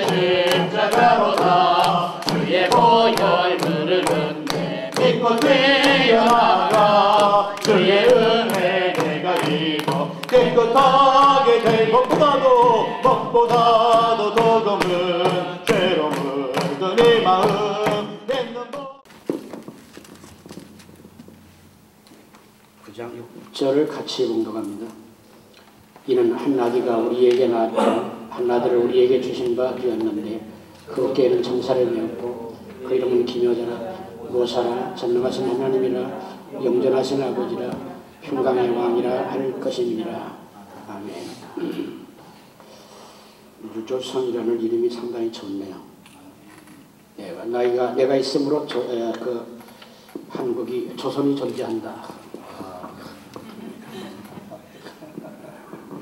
십자가로다 주의 보혈물을 은혜 믿고 뛰어나가 주의 은혜 내가 이고 깨끗하게 될 법보다도 도금은 죄로 묻은 이 마음 뱉는 법 9장 6절을 같이 봉독합니다. 이는 한 아기가 우리에게 낳았고 한 아들을 우리에게 주신 바 되었는데 그 어깨에는 정사를 메었고 그 이름은 기묘자라 모사라 전능하신 하나님이라 영전하신 아버지라 평강의 왕이라 할 것임이니라. 아멘. 유조선이라는 이름이 상당히 좋네요. 내가 있으므로 한국이 조선이 존재한다.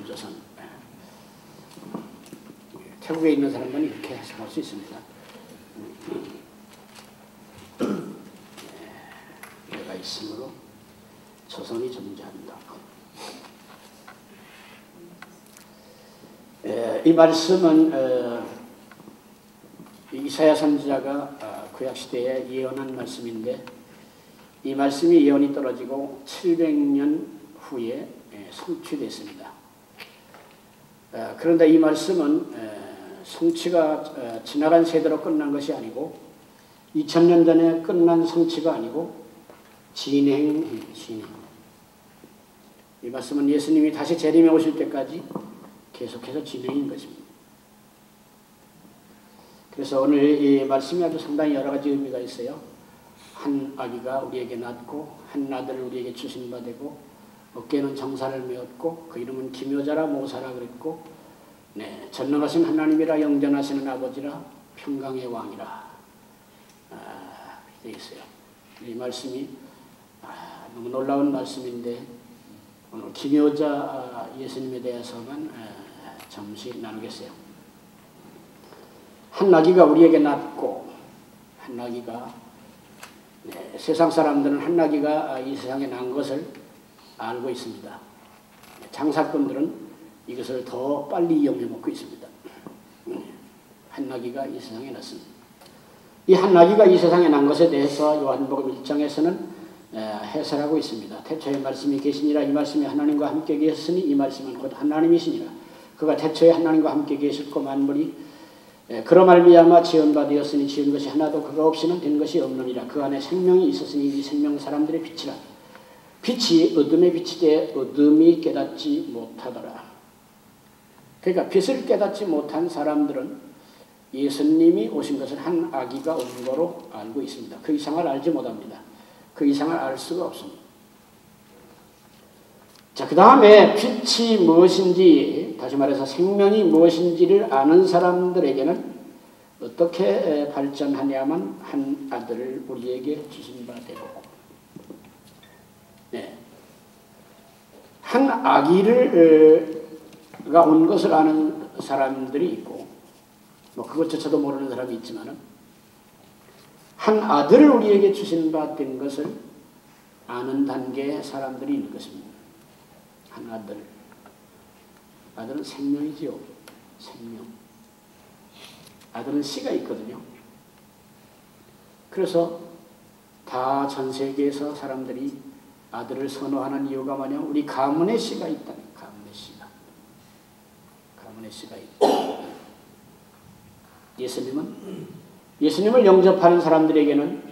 유조선. 태국에 있는 사람들은 이렇게 해석할 수 있습니다. 내가 있으므로 조선이 존재한다. 이 말씀은 이사야 선지자가 구약시대에 예언한 말씀인데 이 말씀이 예언이 떨어지고 700년 후에 성취됐습니다. 그런데 이 말씀은 성취가 지나간 세대로 끝난 것이 아니고 2000년 전에 끝난 성취가 아니고 진행. 이 말씀은 예수님이 다시 재림해 오실 때까지 계속해서 진행인 것입니다. 그래서 오늘 이 말씀이 아주 상당히 여러 가지 의미가 있어요. 한 아기가 우리에게 낳고 한 아들을 우리에게 주신 바 되고 어깨는 정사를 메었고 그 이름은 기묘자라 모사라 그랬고 전능하신 하나님이라 영전하시는 아버지라 평강의 왕이라 되어 있어요. 이 말씀이 너무 놀라운 말씀인데 오늘 기묘자 예수님에 대해서만 잠시 나누겠어요. 한 아기가 우리에게 낳고 한 아기가 세상 사람들은 한 아기가 이 세상에 난 것을 알고 있습니다. 장사꾼들은 이것을 더 빨리 이용해 먹고 있습니다. 한 아기가 이 세상에 났습니다. 이 한 아기가 이 세상에 난 것에 대해서 요한복음 1장에서는 해설하고 있습니다. 태초에 말씀이 계시니라 이 말씀이 하나님과 함께 계셨으니 이 말씀은 곧 하나님이시니라. 그가 태초에 하나님과 함께 계셨고 만물이 그로 말미암아 지은 바 되었으니 지은 것이 하나도 그가 없이는 된 것이 없느니라. 그 안에 생명이 있었으니 이 생명은 사람들의 빛이라. 빛이 어둠에 비치되 어둠이 깨닫지 못하더라. 그러니까 빛을 깨닫지 못한 사람들은 예수님이 오신 것을 한 아기가 온 거로 알고 있습니다. 그 이상을 알지 못합니다. 그 이상을 알 수가 없습니다. 자, 그 다음에 빛이 무엇인지, 다시 말해서 생명이 무엇인지를 아는 사람들에게는 어떻게 발전하냐면 한 아들을 우리에게 주신 바 되고 한 아기가 온 것을 아는 사람들이 있고 그것조차도 모르는 사람이 있지만은 한 아들을 우리에게 주신 바 된 것을 아는 단계의 사람들이 있는 것입니다. 한 아들. 아들은 생명이지요. 생명. 아들은 씨가 있거든요. 그래서 다 전 세계에서 사람들이 아들을 선호하는 이유가 뭐냐면 우리 가문의 씨가 있다는 가문의 씨가. 가문의 씨가 있다. 예수님을 영접하는 사람들에게는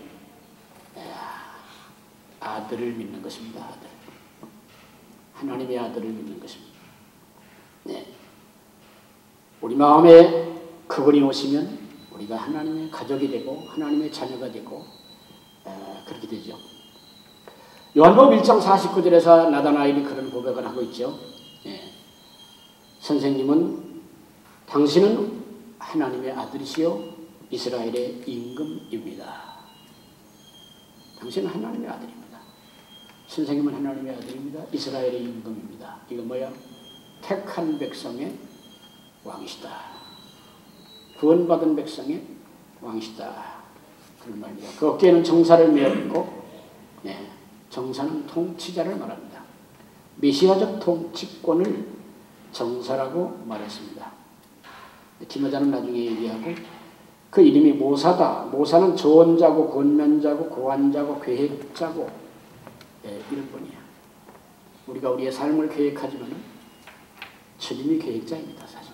아들을 믿는 것입니다. 아들. 하나님의 아들을 믿는 것입니다. 우리 마음에 그분이 오시면 우리가 하나님의 가족이 되고 하나님의 자녀가 되고 그렇게 되죠. 요한복음 1장 49절에서 나다나엘이 그런 고백을 하고 있죠. 선생님은 당신은 하나님의 아들이시요 이스라엘의 임금입니다. 당신은 하나님의 아들입니다. 선생님은 하나님의 아들입니다. 이스라엘의 임금입니다. 이거 뭐야? 택한 백성의 왕이시다. 구원받은 백성의 왕이시다. 그런 말입니다. 그 어깨에는 정사를 메었고 정사는 통치자를 말합니다. 메시아적 통치권을 정사라고 말했습니다. 김여자는 나중에 얘기하고 그 이름이 모사다. 모사는 조언자고 권면자고 고안자고 계획자고 이런 분이야. 우리가 우리의 삶을 계획하지만 주님이 계획자입니다. 사실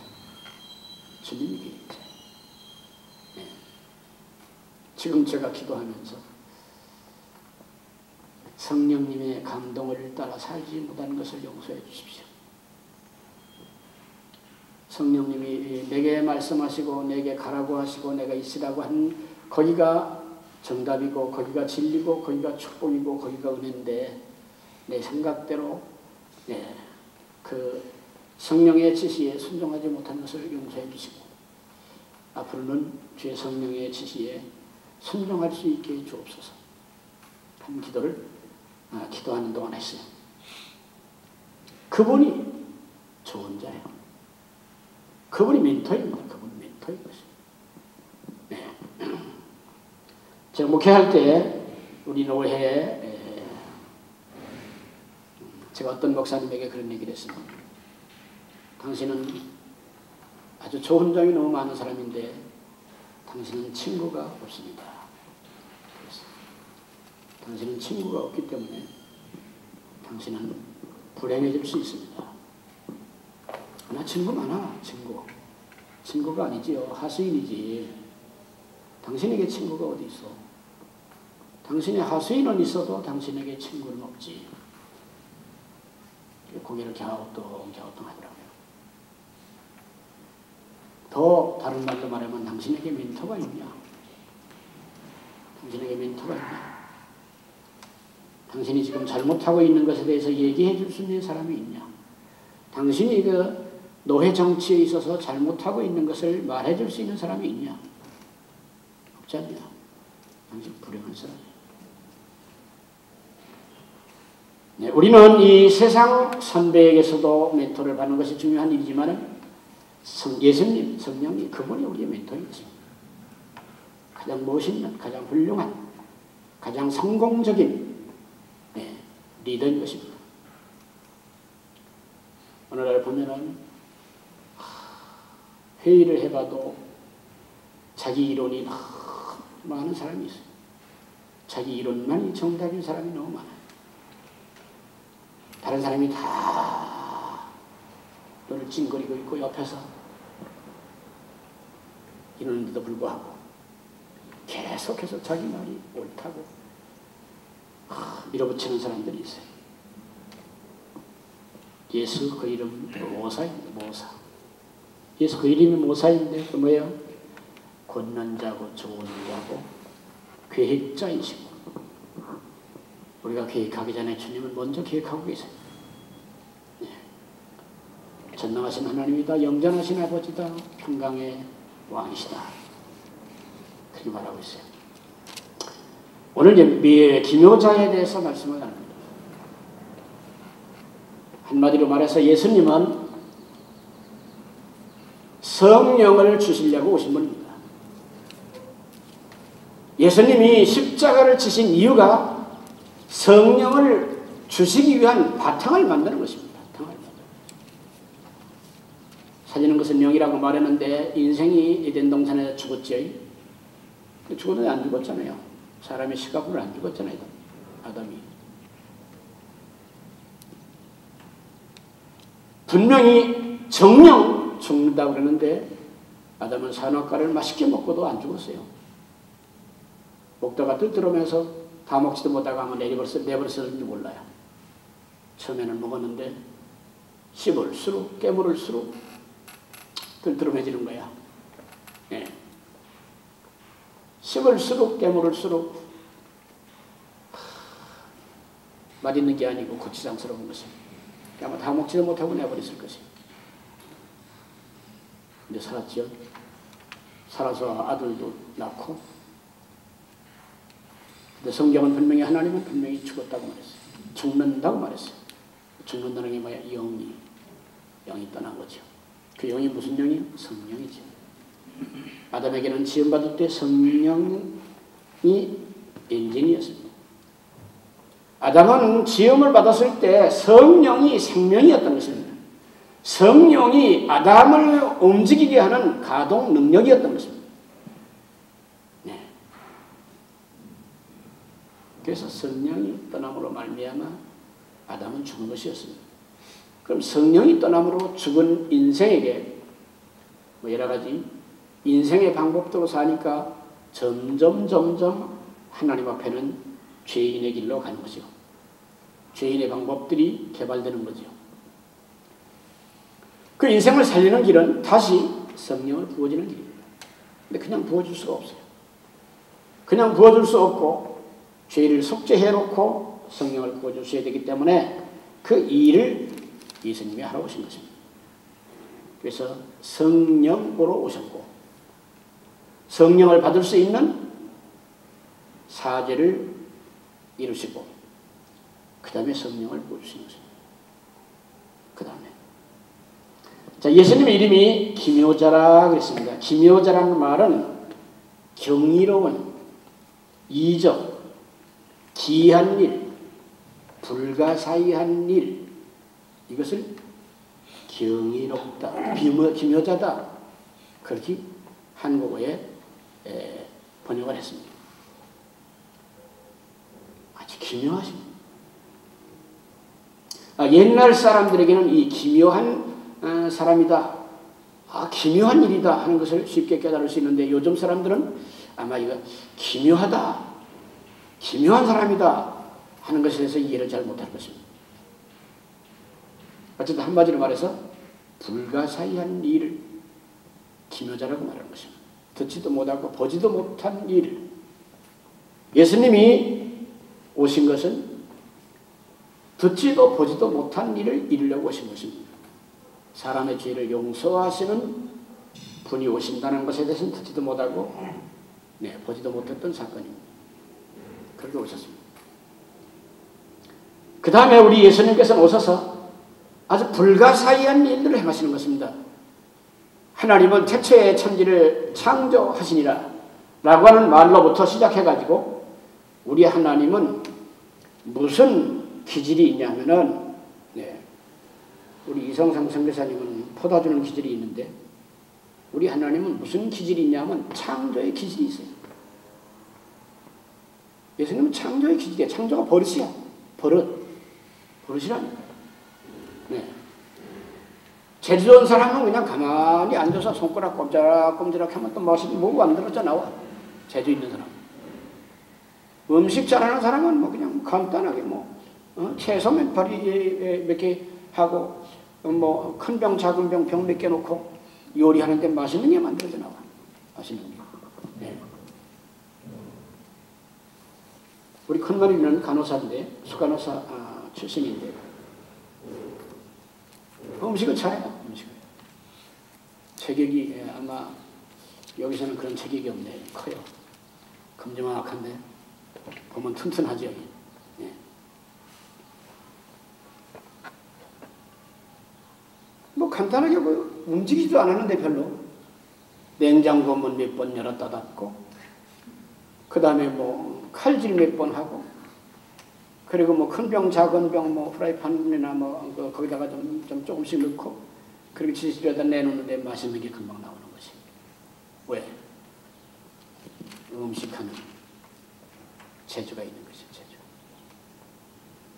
주님이 계획자. 지금 제가 기도하면서 성령님의 감동을 따라 살지 못하는 것을 용서해 주십시오. 성령님이 내게 말씀하시고 내게 가라고 하시고 내가 있으라고 한 거기가 정답이고 거기가 진리고 거기가 축복이고 거기가 은혜인데 내 생각대로 그 성령의 지시에 순종하지 못한 것을 용서해 주시고 앞으로는 주의 성령의 지시에 순종할 수 있게 해 주옵소서 한 기도를 기도하는 동안 했어요. 그분이 좋은 자예요. 그분이 멘토입니다. 그분이 멘토인 것입니다. 네. 제가 목회할 때 우리 노회에 제가 어떤 목사님에게 그런 얘기를 했습니다. 당신은 아주 좋은 점이 너무 많은 사람인데 당신은 친구가 없습니다. 그래서 당신은 친구가 없기 때문에 당신은 불행해질 수 있습니다. 나 친구 많아. 친구가 아니지요. 하수인이지. 당신에게 친구가 어디 있어. 당신의 하수인은 있어도 당신에게 친구는 없지. 고개를 갸우뚱갸우뚱 하더라고요. 더 다른 말로 말하면 당신에게 멘토가 있냐? 당신에게 멘토가 있냐? 당신이 지금 잘못하고 있는 것에 대해서 얘기해 줄 수 있는 사람이 있냐? 당신이 그 노회 정치에 있어서 잘못하고 있는 것을 말해 줄 수 있는 사람이 있냐? 없지 않냐? 당신 불행한 사람이야. 네, 우리는 이 세상 선배에게서도 멘토를 받는 것이 중요한 일이지만 예수님, 성령님, 그분이 우리의 멘토인 것입니다. 가장 멋있는, 가장 훌륭한, 가장 성공적인 리더인 것입니다. 오늘날 보면은 회의를 해봐도 자기 이론이 많은 사람이 있어요. 자기 이론만이 정답인 사람이 너무 많아요. 다른 사람이 다 눈을 찡그리고 있고 옆에서 이러는데도 불구하고 계속해서 자기 말이 옳다고 밀어붙이는 사람들이 있어요. 예수 그 이름 모사입니다. 모사. 예수 그 이름이 모사인데 그 뭐예요? 권면자고 좋은 자고 계획자이시고 우리가 계획하기 전에 주님은 먼저 계획하고 계세요. 네. 전능하신 하나님이다. 영전하신 아버지다. 평강의 왕이시다. 그렇게 말하고 있어요. 오늘 이제 기묘자에 대해서 말씀을 나눕니다. 한마디로 말해서 예수님은 성령을 주시려고 오신 분입니다. 예수님이 십자가를 지신 이유가 성령을 주시기 위한 바탕을 만드는 것입니다. 바탕을 만드는 사지는 것은 영이라고 말했는데 인생이 에덴 동산에서 죽었지. 죽었는데 안 죽었잖아요. 사람의 시각으로 안 죽었잖아요. 아담이. 분명히 정령 죽는다고 그러는데 아담은 선악과를 맛있게 먹고도 안 죽었어요. 먹다가 뜰뜰하면서 다 먹지도 못하고 아마 내버렸을지 몰라요. 처음에는 먹었는데 씹을수록 깨물을수록 뜰뜰해지는 거야. 예. 씹을수록 깨물을수록 맛있는 게 아니고 고추장스러운 것입니다. 아마 다 먹지도 못하고 내버렸을 것입니다. 근데 살았죠. 살아서 아들도 낳고. 근데 성경은 분명히 하나님은 분명히 죽었다고 말했어요. 죽는다고 말했어요. 죽는다는 게 뭐야? 영이 떠난 거죠. 그 영이 무슨 영이요? 성령이죠. 아담에게는 지음받을 때 성령이 엔진이었습니다. 아담은 지음을 받았을 때 성령이 생명이었던 것입니다. 성령이 아담을 움직이게 하는 가동 능력이었던 것입니다. 네. 그래서 성령이 떠남으로 말미암아 아담은 죽은 것이었습니다. 그럼 성령이 떠남으로 죽은 인생에게 뭐 여러 가지 인생의 방법대로 사니까 점점 하나님 앞에는 죄인의 길로 가는 거죠. 죄인의 방법들이 개발되는 거죠. 그 인생을 살리는 길은 다시 성령을 부어주는 길입니다. 근데 그냥 부어줄 수가 없어요. 그냥 부어줄 수 없고 죄를 속죄해놓고 성령을 부어주셔야 되기 때문에 그 일을 예수님이 하러 오신 것입니다. 그래서 성령으로 오셨고 성령을 받을 수 있는 사죄를 이루시고 그 다음에 성령을 부어주신 것입니다. 그 다음에 자, 예수님의 이름이 기묘자라 그랬습니다. 기묘자라는 말은 경이로운, 이적, 기이한 일, 불가사의한 일, 이것을 경이롭다, 기묘자다, 그렇게 한국어에 번역을 했습니다. 아주 기묘하십니다. 옛날 사람들에게는 이 기묘한 사람이다, 기묘한 일이다 하는 것을 쉽게 깨달을 수 있는데 요즘 사람들은 아마 이거 기묘하다, 기묘한 사람이다 하는 것에 대해서 이해를 잘 못할 것입니다. 어쨌든 한마디로 말해서 불가사의한 일을 기묘자라고 말하는 것입니다. 듣지도 못하고 보지도 못한 일. 예수님이 오신 것은 듣지도 보지도 못한 일을 이루려고 오신 것입니다. 사람의 죄를 용서하시는 분이 오신다는 것에 대해서는 듣지도 못하고 보지도 못했던 사건입니다. 그렇게 오셨습니다. 그 다음에 우리 예수님께서는 오셔서 아주 불가사의한 일들을 행하시는 것입니다. 하나님은 태초에 천지를 창조하시니라 라고 하는 말로부터 시작해가지고 우리 하나님은 무슨 기질이 있냐면은 우리 이성상 선교사님은 포도 주는 기질이 있는데 우리 하나님은 무슨 기질이 있냐면 창조의 기질이 있어요. 예수님은 창조의 기질이에요. 창조가 버릇이야. 버릇이라니까. 재주 좋은 사람은 그냥 가만히 앉아서 손가락 꼼지락 하면 또 맛이 뭐가 안 들어져 나와. 재주 있는 사람. 음식 잘하는 사람은 뭐 그냥 간단하게 채소 몇 파리 몇 개 하고 큰 병 작은 병 몇 개 놓고 요리하는데 맛있는 게 만들어져 나와. 맛있는 게. 우리 큰머리는 간호사인데 수간호사 출신인데 음식을 잘해요. 음식을. 체격이 아마 여기서는 그런 체격이 없네. 커요. 큼지막한데 보면 튼튼하죠. 간단하게 움직이지도 않았는데 별로. 냉장고 문 몇 번 열었다 닫고 그 다음에 칼질 몇 번 하고 그리고 큰 병 작은 병 프라이팬이나 거기다가 좀 조금씩 넣고 그렇게 지지려다 내놓는데 맛있는 게 금방 나오는 것이. 왜? 음식하는 재주가 있는 것이. 재주.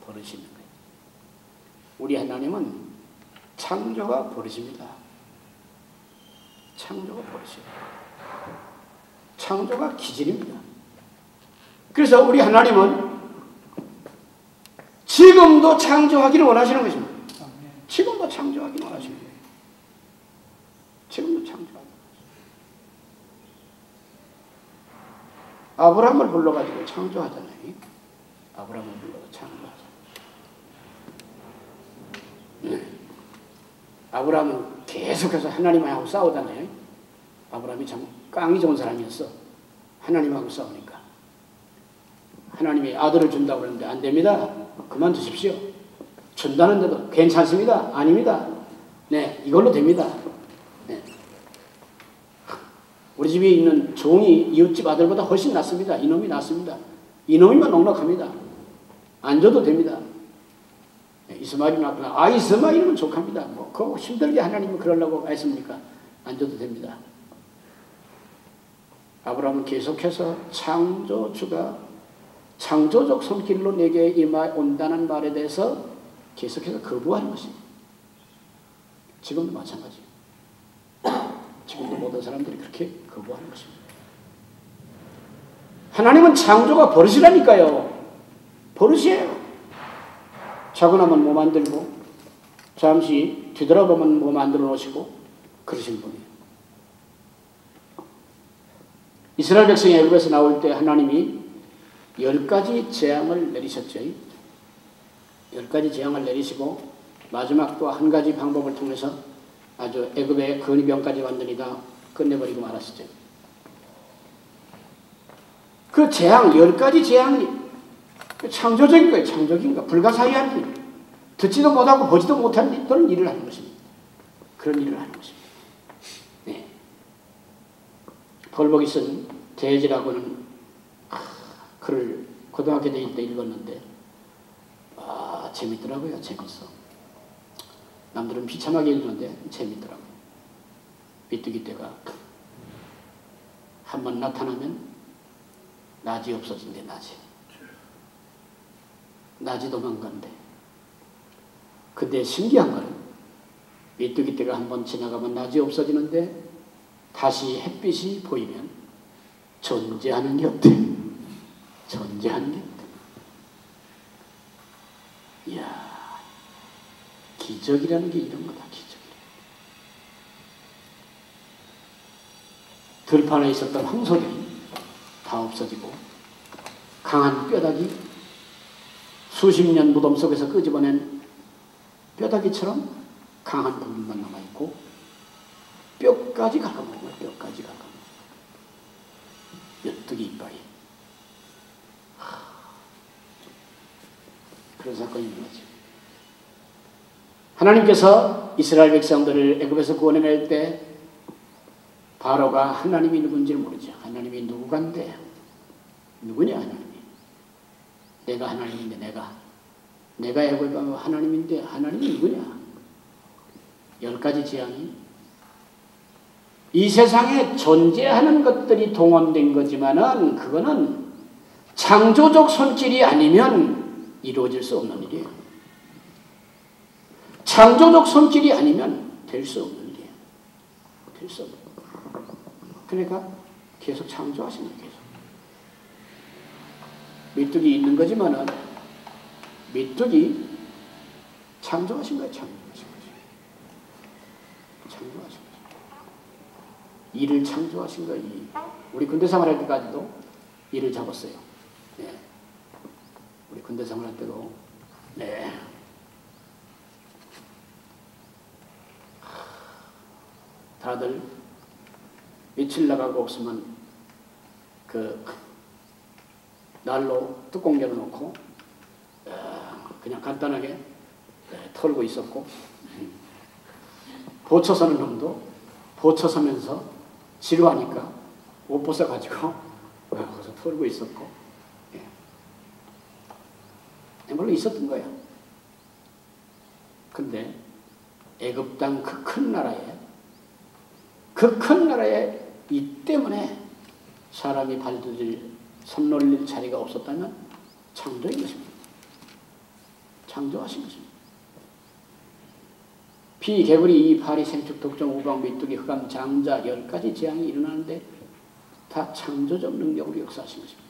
버릇이 있는 거예요. 우리 하나님은 창조가 버릇입니다. 창조가 버릇이에요. 창조가 기질입니다. 그래서 우리 하나님은 지금도 창조하기를 원하시는 것입니다. 지금도 창조하기를 원하시는 거예요. 지금도 창조하기를 원하시는 거예요. 아브라함을 불러가지고 창조하잖아요. 아브라함을 불러서 창조하잖아요. 아브라함은 계속해서 하나님하고 싸우잖아요. 아브라함이 참 깡이 좋은 사람이었어. 하나님하고 싸우니까. 하나님이 아들을 준다고 그러는데 안 됩니다. 그만두십시오. 준다는데도 괜찮습니다. 아닙니다. 이걸로 됩니다. 우리 집에 있는 종이 이웃집 아들보다 훨씬 낫습니다. 이놈이 낫습니다. 이놈이면 넉넉합니다. 안 줘도 됩니다. 이스마엘이 낳구나. 이스마엘은 족합니다. 뭐 그거 힘들게 하나님은 그러려고 했습니까? 안 줘도 됩니다. 아브라함은 계속해서 창조주가 창조적 손길로 내게 임하온다는 말에 대해서 계속해서 거부하는 것입니다. 지금도 마찬가지예요. 지금도 모든 사람들이 그렇게 거부하는 것입니다. 하나님은 창조가 버릇이라니까요. 버릇이에요. 자고 나면 뭐 만들고 잠시 뒤돌아보면 뭐 만들어 놓으시고 그러신 분이에요. 이스라엘 백성이 애굽에서 나올 때 하나님이 10가지 재앙을 내리셨죠. 10가지 재앙을 내리시고 마지막 또 한 가지 방법을 통해서 아주 애굽의 근위병까지 완전히 다 끝내버리고 말았었죠. 그 재앙, 10가지 재앙이 창조적인 거예요. 창조적인 거. 불가사의한 일. 듣지도 못하고 보지도 못한 그런 일을 하는 것입니다. 그런 일을 하는 것입니다. 네. 폴복이 쓴 대지라고는 글을 고등학교 다닐 때 읽었는데 재밌더라고요. 재밌어. 남들은 비참하게 읽는데 재밌더라고요. 비뚜기 떼가 한번 나타나면 낮이 없어진대. 낮이 도망간대. 근데 신기한 거는 비뚜기 떼가 한번 지나가면 낮이 없어지는데 다시 햇빛이 보이면 존재하는 게 없대. 존재하는 게 없대. 이야, 기적이라는 게 이런 거다. 기적이라. 들판에 있었던 황소들이 다 없어지고 강한 뼈다귀, 수십 년 무덤 속에서 끄집어낸 뼈다귀처럼 강한 부분만 남아있고 뼈까지 갉아먹은 거야. 뼈까지 갉아먹은 거야. 메뚜기 이빨이. 그런 사건이 있는 거죠. 하나님께서 이스라엘 백성들을 애굽에서 구원해낼 때 바로가 하나님이 누군지 모르죠. 하나님이 누구간데? 누구냐 하나님이? 내가 하나님인데 내가 애굽에 가면 하나님인데 하나님이 누구냐? 10가지 재앙이 이 세상에 존재하는 것들이 동원된 거지만은 그거는 창조적 손길이 아니면 이루어질 수 없는 일이에요. 창조적 손길이 아니면 될 수 없는 일이에요. 될 수 없는 일이에요. 그러니까 계속 창조하신 거예요. 계속. 메뚜기 있는 거지만은 메뚜기 창조하신 거예요. 창조하신 거죠. 창조하신 거죠. 일을 창조하신 거예요. 우리 군대 생활할 때까지도 일을 잡았어요. 네. 우리 군대 생활할 때도 네. 다들 며칠 나가고 없으면 그 난로 뚜껑 열어놓고 그냥 간단하게 털고 있었고 보초 서는 놈도 보초 서면서 지루하니까 옷 벗어가지고 거기서 털고 있었고 물론 있었던 거야. 근데 애굽 땅 그 큰 나라에 이 때문에 사람이 발디딜 손 놀릴 자리가 없었다면 창조인 것입니다. 창조하신 것입니다. 피, 개구리, 이, 파리, 생축, 독종, 우방, 메뚜기, 흑암, 장자 10가지 재앙이 일어나는데 다 창조적 능력으로 역사하신 것입니다.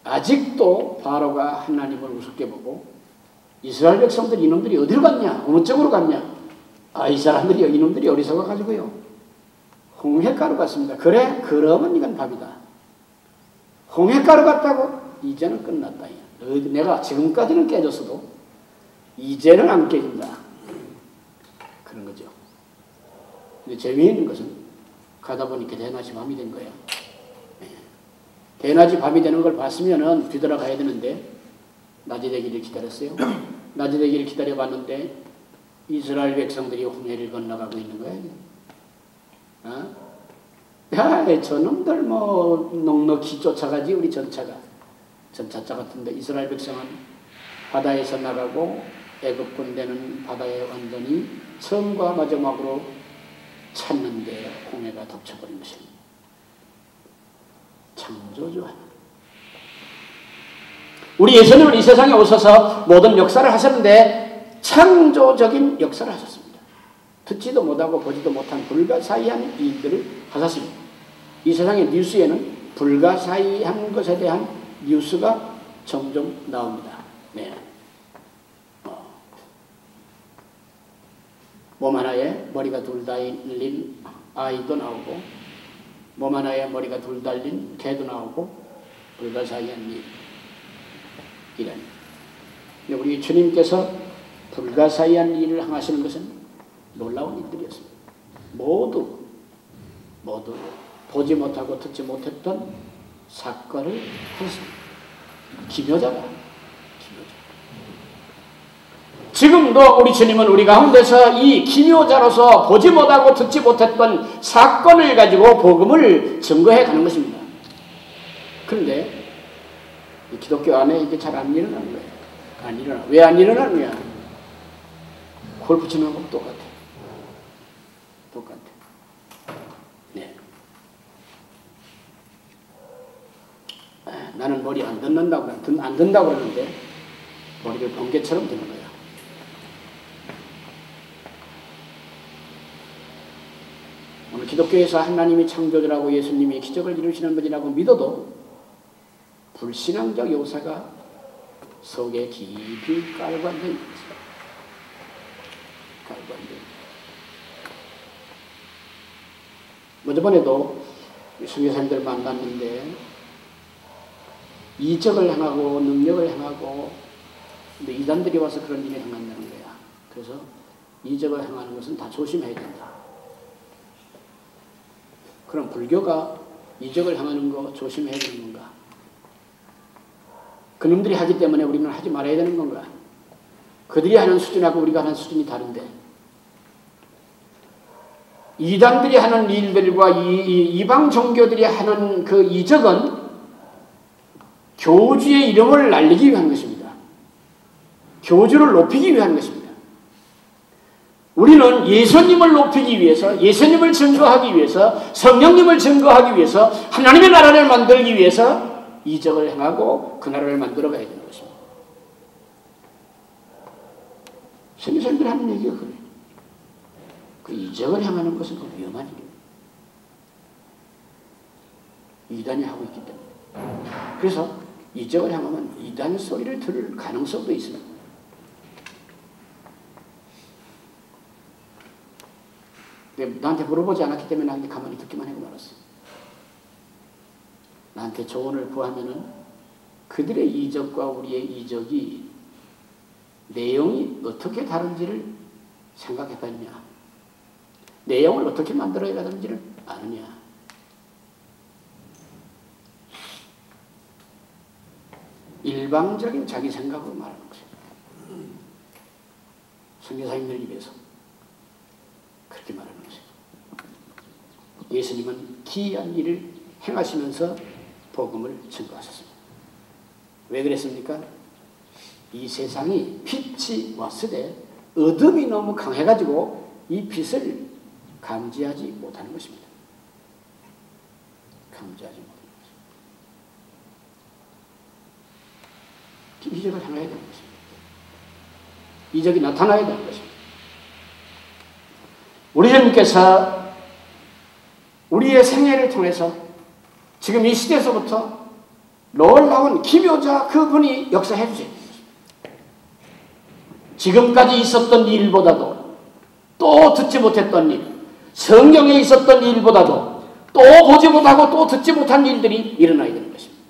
아직도 바로가 하나님을 우습게 보고 이스라엘 백성들 이놈들이 어디로 갔냐? 어느 쪽으로 갔냐? 이 사람들이 이놈들이 어리석어 가지고요. 홍해가루 같습니다. 그래? 그러면 이건 밥이다. 홍해가루 같다고? 이제는 끝났다. 내가 지금까지는 깨졌어도 이제는 안 깨진다. 그런 거죠. 근데 재미있는 것은 가다 보니까 대낮이 밤이 된 거예요. 대낮이 밤이 되는 걸 봤으면은 뒤돌아가야 되는데 낮이 되기를 기다렸어요. 낮이 되기를 기다려봤는데 이스라엘 백성들이 홍해를 건너가고 있는 거예요. 야, 저놈들 뭐 넉넉히 쫓아가지 우리 전차차 같은데 이스라엘 백성은 바다에서 나가고 애굽 군대는 바다에 완전히 처음과 마지막으로 찾는데 홍해가 덮쳐버린 것입니다. 창조주 하나. 우리 예수님은 이 세상에 오셔서 모든 역사를 하셨는데 창조적인 역사를 하셨습니다. 듣지도 못하고 보지도 못한 불가사의한 일들을 하셨습니다. 이 세상의 뉴스에는 불가사의한 것에 대한 뉴스가 점점 나옵니다. 네. 몸 하나에 머리가 둘 달린 아이도 나오고 몸 하나에 머리가 둘 달린 개도 나오고 불가사의한 일. 이런. 근데 우리 주님께서 불가사의한 일을 행하시는 것은 놀라운 일들이었습니다. 모두 보지 못하고 듣지 못했던 사건을 하셨습니다. 기묘자가. 지금도 우리 주님은 우리 가운데서 이 기묘자로서 보지 못하고 듣지 못했던 사건을 가지고 복음을 증거해 가는 것입니다. 그런데 기독교 안에 이게 잘 안 일어나는 거예요. 안 일어나. 왜 안 일어나느냐? 골프 치는 거하고 똑같아. 똑같아. 네. 나는 머리 안 듣는다고 그러는데 머리를 번개처럼 드는 거야. 오늘 기독교에서 하나님이 창조주라고 예수님이 기적을 이루시는 분이라고 믿어도 불신앙적 요소가 속에 깊이 깔고 앉아 있는 것입니다. 깔고 앉아 있는. 저번에도 선교사님들 만났는데 이적을 행하고 능력을 행하고 근데 이단들이 와서 그런 일을 행한다는 거야. 그래서 이적을 행하는 것은 다 조심해야 된다. 그럼 불교가 이적을 행하는 거 조심해야 되는 건가? 그놈들이 하기 때문에 우리는 하지 말아야 되는 건가? 그들이 하는 수준하고 우리가 하는 수준이 다른데 이단들이 하는 일들과 이방 종교들이 하는 그 이적은 교주의 이름을 날리기 위한 것입니다. 교주를 높이기 위한 것입니다. 우리는 예수님을 높이기 위해서, 예수님을 증거하기 위해서, 성령님을 증거하기 위해서, 하나님의 나라를 만들기 위해서 이적을 행하고 그 나라를 만들어 가야 되는 것입니다. 선교사님들 하는 얘기가 그래요. 그 이적을 행하는 것은 그 위험한 일입니다. 이단이 하고 있기 때문에. 그래서 이적을 행하면 이단 소리를 들을 가능성도 있습니다. 나한테 물어보지 않았기 때문에 나한테 가만히 듣기만 하고 말았어. 나한테 조언을 구하면은 그들의 이적과 우리의 이적이 내용이 어떻게 다른지를 생각해봤냐? 내용을 어떻게 만들어야 되는지를 아느냐? 일방적인 자기 생각으로 말하는 것이에요. 선교사님들 입에서 그렇게 말하는 것이에요. 예수님은 기이한 일을 행하시면서 복음을 증거하셨습니다. 왜 그랬습니까? 이 세상이 빛이 왔을 때 어둠이 너무 강해가지고 이 빛을 감지하지 못하는 것입니다. 감지하지 못하는 것입니다. 이적을 행해야 되는 것입니다. 이적이 나타나야 되는 것입니다. 우리 주님께서 우리의 생애를 통해서 지금 이 시대에서부터 놀라운 기묘자 그분이 역사해 주세요. 지금까지 있었던 일보다도 또 듣지 못했던 일, 성경에 있었던 일보다도 또 보지 못하고 또 듣지 못한 일들이 일어나야 되는 것입니다.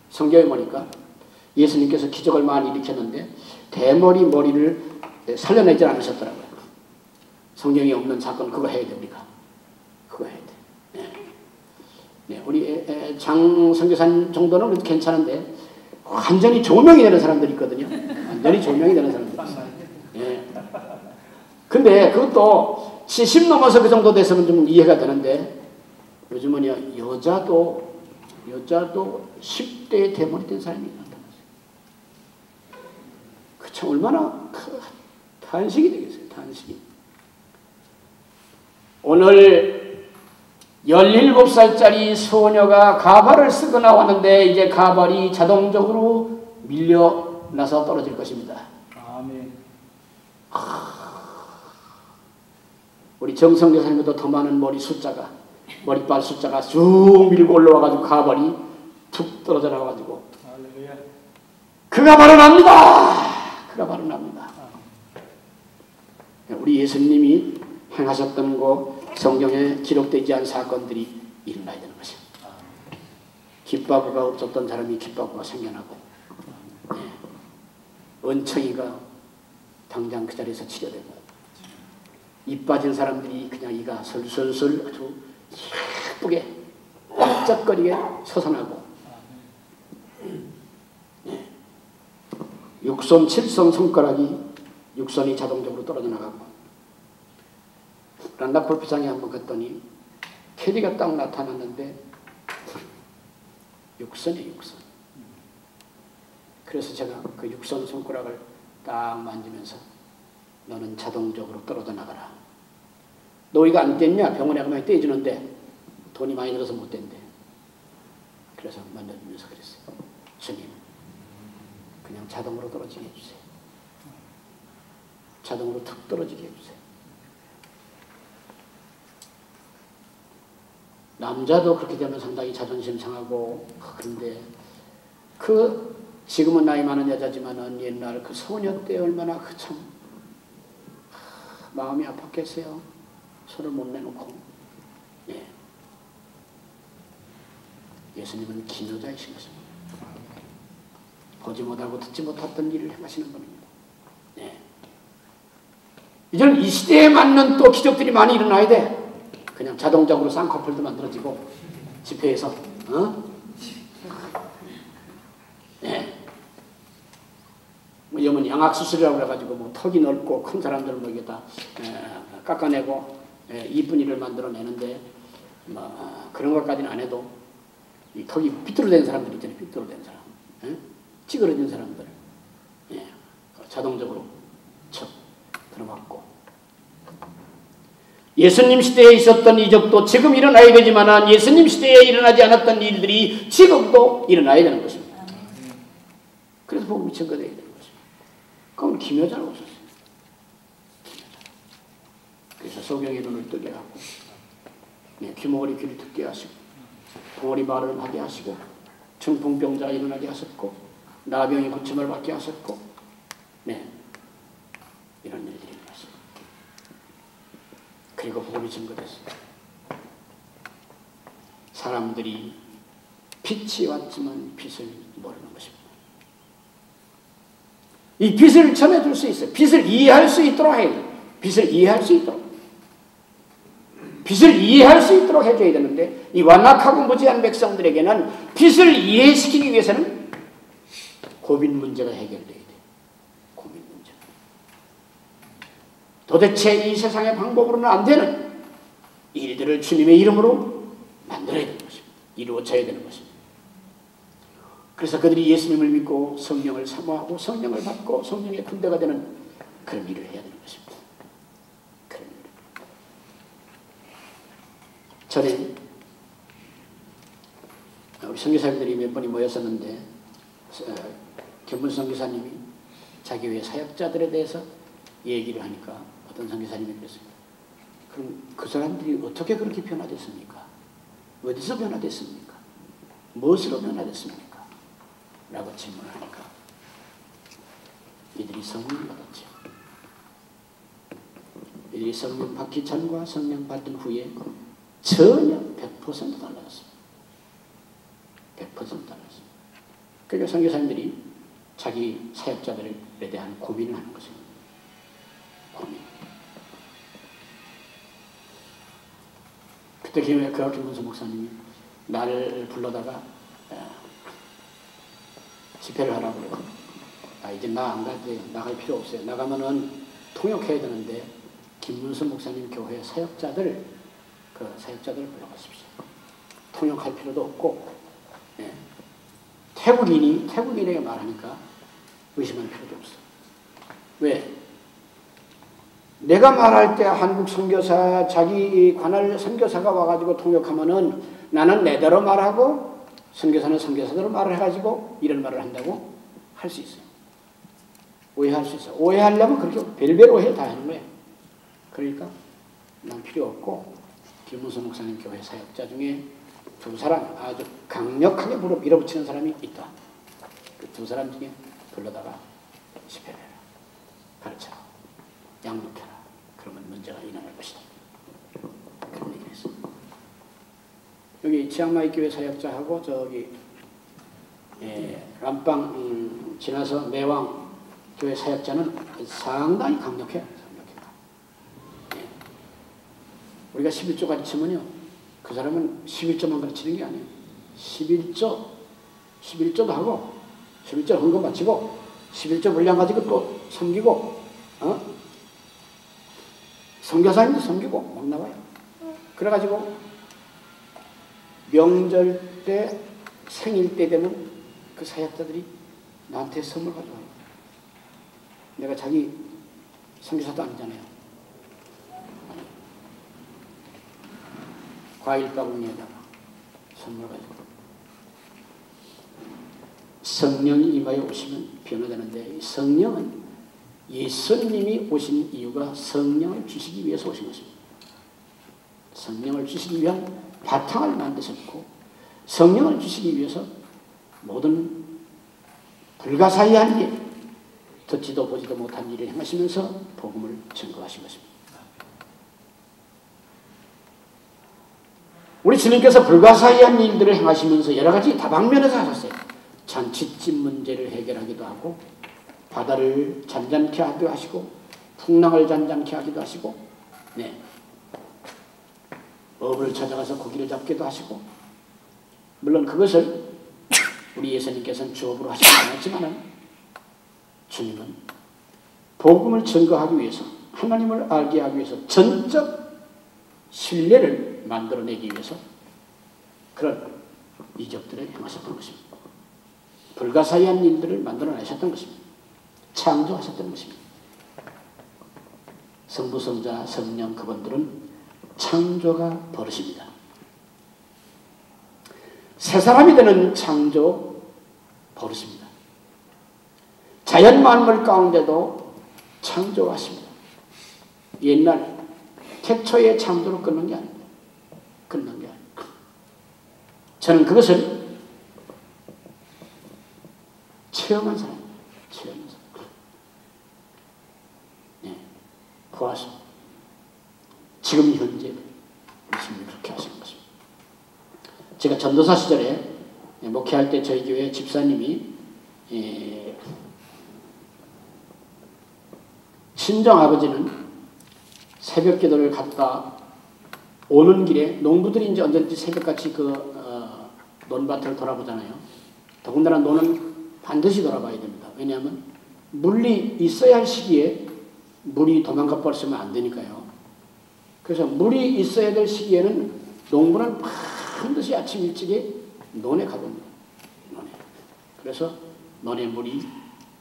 성경에 보니까 예수님께서 기적을 많이 일으켰는데 대머리 머리를 살려내지 않으셨더라고요. 성경에 없는 사건 그거 해야 됩니까? 그거 해야 돼. 네. 네, 우리 장 선교사님 정도는 그래도 괜찮은데 완전히 조명이 되는 사람들이 있거든요. 완전히 조명이 되는 사람들. 예. 근데 그것도 70 넘어서 그 정도 됐으면 좀 이해가 되는데 요즘은 여자도 10대 대머리 된 사람이 나타났어요. 참 얼마나 탄식이 되겠어요. 탄식이. 오늘 17살짜리 소녀가 가발을 쓰고 나왔는데 이제 가발이 자동적으로 밀려나서 떨어질 것입니다. 아멘. 우리 정성 교사님보다 더 많은 머리빨 숫자가 쭉 밀고 올라와가지고 가발이 툭 떨어져 나와가지고 할렐루야. 그가 바로 납니다. 그가 바로 납니다. 우리 예수님이 행하셨던 거 성경에 기록되지 않은 사건들이 일어나야 되는 것입니다. 깃바구가 없었던 사람이 깃바구가 생겨나고 은청이가 당장 그 자리에서 치료되고 이 빠진 사람들이 그냥 이가 설설설 아주 예쁘게 반짝거리게 솟아나고 육손, 칠손 손가락이 육손이 자동적으로 떨어져 나가고 란다 골프장에 한번 갔더니 캐디가 딱 나타났는데 육손이에요, 육손. 그래서 제가 그 육손 손가락을 딱 만지면서 너는 자동적으로 떨어져 나가라. 너 이거 안 뗐냐? 병원에 가면 떼주는데 돈이 많이 들어서 못 뗀대. 그래서 만져주면서 그랬어요. 주님, 그냥 자동으로 떨어지게 해주세요. 자동으로 툭 떨어지게 해주세요. 남자도 그렇게 되면 상당히 자존심 상하고 그런데 지금은 나이 많은 여자지만은 옛날 그 소녀 때 얼마나 참 마음이 아팠겠어요. 손을 못 내놓고. 예. 예수님은 긴 여자이신 것입니다. 보지 못하고 듣지 못했던 일을 행하시는 분입니다. 예. 이제는 이 시대에 맞는 또 기적들이 많이 일어나야 돼. 그냥 자동적으로 쌍꺼풀도 만들어지고 집회에서 뭐 여면 양악수술이라고 해가지고 뭐 턱이 넓고 큰 사람들은 뭐 이게 다 깎아내고 이쁜 일을 만들어내는데 뭐 그런 것까지는 안 해도 이 턱이 삐뚤어진 사람들 있잖아요. 삐뚤어진 사람, 찌그러진 사람들 자동적으로 척 들어맞고. 예수님 시대에 있었던 이적도 지금 일어나야 되지만 예수님 시대에 일어나지 않았던 일들이 지금도 일어나야 되는 것입니다. 그래서 복음이 증거되어야 되는 것입니다. 그건 김여자라고 썼어요. 그래서 소경의 눈을 뜨게 하고 귀머거리 귀를 듣게 하시고 덩어리 말을 하게 하시고 중풍병자가 일어나게 하셨고 나병이 고침을 받게 하셨고 이런 일들이 일어났습니다. 그리고 복음이 증거됐습니다. 사람들이 빛이 왔지만 빛을 모르는 것입니다. 이 빛을 전해줄 수 있어요. 빛을 이해할 수 있도록 해야 돼요. 빛을 이해할 수 있도록. 빛을 이해할 수 있도록 해줘야 되는데 이 완악하고 무지한 백성들에게는 빛을 이해시키기 위해서는 고민 문제가 해결돼야 돼요. 고민 문제. 도대체 이 세상의 방법으로는 안 되는 일들을 주님의 이름으로 만들어야 되는 것입니다. 이루어져야 되는 것입니다. 그래서 그들이 예수님을 믿고 성령을 사모하고 성령을 받고 성령의 군대가 되는 그런 일을 해야 되는 것입니다. 그런 일. 전에 우리 선교사님들이 몇 번이 모였었는데 김문수 선교사님이 자기 외 사역자들에 대해서 얘기를 하니까 어떤 선교사님이 그랬습니다. 그럼 그 사람들이 어떻게 그렇게 변화됐습니까? 어디서 변화됐습니까? 무엇으로 변화됐습니까? 라고 질문을 하니까 이들이 성령을 받았죠. 이들이 성령 받기 전과 성령 받은 후에 전혀 100% 달라졌습니다. 100% 달라졌습니다. 그러니까 선교사님들이 자기 사역자들에 대한 고민을 하는 것입니다. 고민. 그때 김문수 목사님이 나를 불러다가 집회를 하라고 그래요. 이제 나 안 갈 때 나갈 필요 없어요. 나가면은 통역해야 되는데 김문수 목사님 교회 사역자들 불러가십시오. 통역할 필요도 없고 태국인에게 말하니까 의심할 필요도 없어. 왜? 내가 말할 때 한국 선교사, 자기 관할 선교사가 와가지고 통역하면은 나는 내대로 말하고 선교사는 선교사대로 말을 해가지고 이런 말을 한다고 할 수 있어요. 오해할 수 있어요. 오해하려면 그렇게 별별 오해 다 하는 거예요. 그러니까 난 필요 없고 김문수 목사님 교회 사역자 중에 두 사람 아주 강력하게 무릎 밀어붙이는 사람이 있다. 그 두 사람 중에 불러다가 집회를 해라. 가르쳐라. 양육해라. 그러면 문제가 일어날 것이다. 그런 얘기를 했어요. 여기 치앙마이 교회 사역자하고 저기 람빵 지나서 매왕 교회 사역자는 상당히 강력해요. 우리가 11조 가르치면요. 그 사람은 11조만 가르치는 게 아니에요. 11조도 하고 11조 헌금 바치고 11조 분량 가지고 또 섬기고 선교사님도 섬기고 막 나와요. 그래가지고 명절 때 생일 때 되면 그 사역자들이 나한테 선물 가져와요. 내가 자기 선교사도 아니잖아요. 과일 바구니에다가 선물 가지고 성령이 임하여 오시면 변화되는데 성령은 예수님이 오신 이유가 성령을 주시기 위해서 오신 것입니다. 성령을 주시기 위한 바탕을 만드셨고 성령을 주시기 위해서 모든 불가사의한 일, 듣지도 보지도 못한 일을 행하시면서 복음을 증거하신 것입니다. 우리 주님께서 불가사의한 일들을 행하시면서 여러 가지 다방면에서 하셨어요. 잔치집 문제를 해결하기도 하고 바다를 잔잔케 하기도 하시고 풍랑을 잔잔케 하기도 하시고 어부를 찾아가서 고기를 잡기도 하시고 물론 그것을 우리 예수님께서는 주업으로 하시지 않았지만 주님은 복음을 증거하기 위해서 하나님을 알게 하기 위해서 전적 신뢰를 만들어내기 위해서 그런 이적들을 행하셨던 것입니다. 불가사의한 일들을 만들어내셨던 것입니다. 창조하셨던 것입니다. 성부, 성자, 성령 그분들은 창조가 버릇입니다. 새 사람이 되는 창조 버릇입니다. 자연 만물 가운데도 창조하십니다. 옛날 태초의 창조로 끊는 게 아닙니다. 끊는 게 아닙니다. 저는 그것을 체험한 사람입니다. 체험한 사람. 보아서 지금 현재 예수님이 그렇게 하시는 것입니다. 제가 전도사 시절에 목회할 때 저희 교회 집사님이 친정아버지는 새벽 기도를 갔다 오는 길에 농부들이 이제 언제든지 새벽같이 논밭을 돌아보잖아요. 더군다나 논은 반드시 돌아봐야 됩니다. 왜냐하면 물이 있어야 할 시기에 물이 도망가 버리면 안 되니까요. 그래서 물이 있어야 될 시기에는 농부는 반드시 아침 일찍에 논에 가봅니다. 논에. 그래서 논에 물이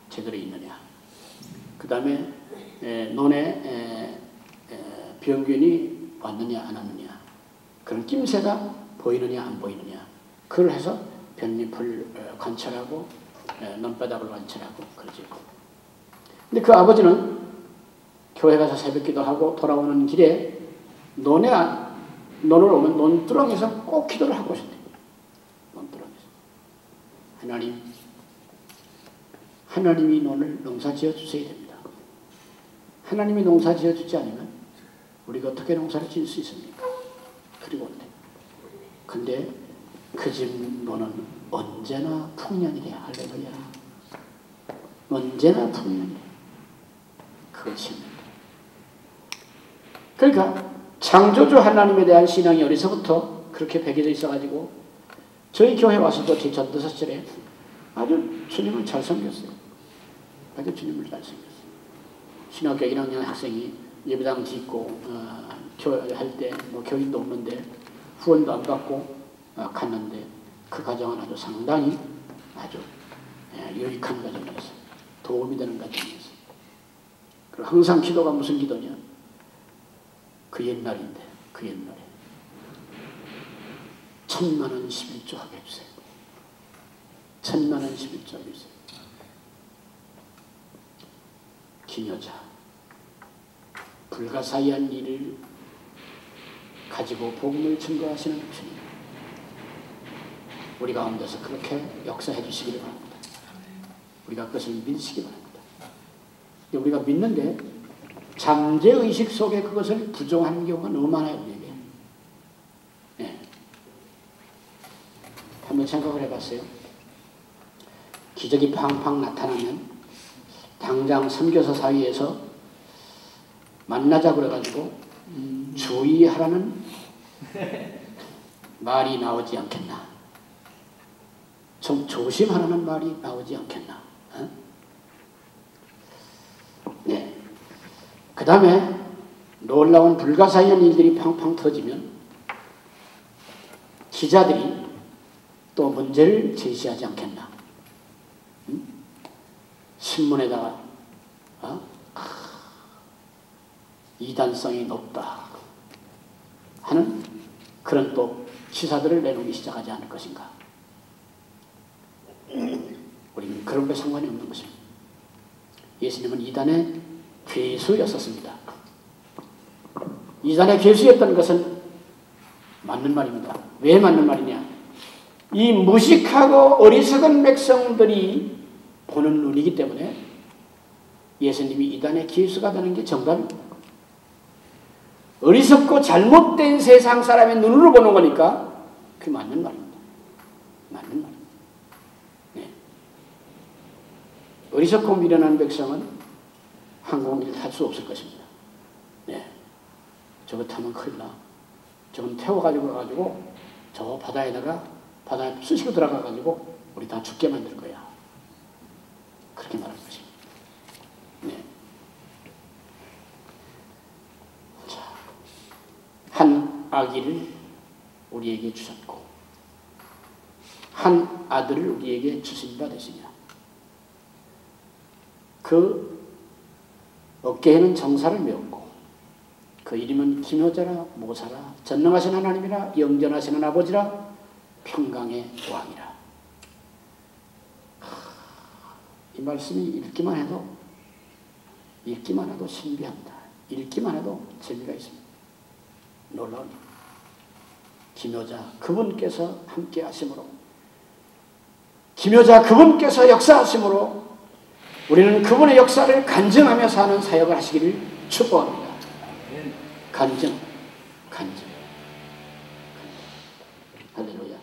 제대로 있느냐. 그 다음에 논에 병균이 왔느냐 안 왔느냐. 그런 낌새가 보이느냐 안 보이느냐. 그걸 해서 변잎을 관찰하고 논바닥을 관찰하고 그러죠. 근데 그 아버지는 교회 가서 새벽 기도하고 돌아오는 길에 논을 오면 논두렁에서 꼭 기도를 하고 오셨대요. 논두렁에서. 하나님이 논을 농사 지어 주셔야 됩니다. 하나님이 농사 지어 주지 않으면 우리가 어떻게 농사를 지을 수 있습니까? 그리고 근데 그 집 논은 언제나 풍년이래. 할렐루야. 언제나 풍년이래. 그것입니다. 그러니까 창조주 하나님에 대한 신앙이 어려서부터 그렇게 배겨져 있어가지고 저희 교회 와서도 제 전도사 시절에 아주 주님을 잘 섬겼어요. 아주 주님을 잘 섬겼어요. 신학교 1학년 학생이 예배당 짓고 교회할 때 뭐 교인도 없는데 후원도 안 받고 갔는데 그 가정은 아주 상당히 아주 유익한 가정이었어요. 도움이 되는 가정이었어요. 그리고 항상 기도가 무슨 기도냐? 그 옛날인데, 그 옛날에 1000만원 11조 하게 해주세요. 1000만원 11조 하게 해주세요. 기여자, 불가사의한 일을 가지고 복음을 증거하시는 주님, 우리 가운데서 그렇게 역사해 주시기를 바랍니다. 우리가 그것을 믿으시기 바랍니다. 우리가 믿는데 잠재의식 속에 그것을 부정하는 경우가 너무 많아요. 우리에게. 네. 한번 생각을 해봤어요. 기적이 팡팡 나타나면 당장 선교사 사이에서 만나자 그래가지고 주의하라는 말이 나오지 않겠나. 좀 조심하라는 말이 나오지 않겠나. 어? 네. 그 다음에 놀라운 불가사의한 일들이 팡팡 터지면 기자들이 또 문제를 제시하지 않겠나. 신문에다가 이단성이 높다 하는 그런 또 시사들을 내놓기 시작하지 않을 것인가. 우리는 그런 게 상관이 없는 것입니다. 예수님은 이단의 괴수였었습니다. 이단의 괴수였던 것은 맞는 말입니다. 왜 맞는 말이냐? 이 무식하고 어리석은 백성들이 보는 눈이기 때문에 예수님이 이단의 괴수가 되는 게 정답입니다. 어리석고 잘못된 세상 사람의 눈으로 보는 거니까 그게 맞는 말입니다. 맞는 말입니다. 네. 어리석고 미련한 백성은 항공기를 탈 수 없을 것입니다. 네. 저거 타면 큰일 나. 저건 태워가지고 가가지고 저 바다에다가 바다에 쑤시고 들어가가지고 우리 다 죽게 만들 거야. 그렇게 말할 것입니다. 네. 자, 한 아기를 우리에게 주셨고 한 아들을 우리에게 주신 바 되시냐. 그 어깨에는 정사를 메웠고 그 이름은 기묘자라 모사라 전능하신 하나님이라 영전하시는 아버지라 평강의 왕이라. 이 말씀이 읽기만 해도 신비합니다. 읽기만 해도 재미가 있습니다. 놀라운 기묘자 그분께서 함께 하심으로, 기묘자 그분께서 역사하심으로 우리는 그분의 역사를 간증하며 사는 사역을 하시기를 축복합니다. 간증. 할렐루야.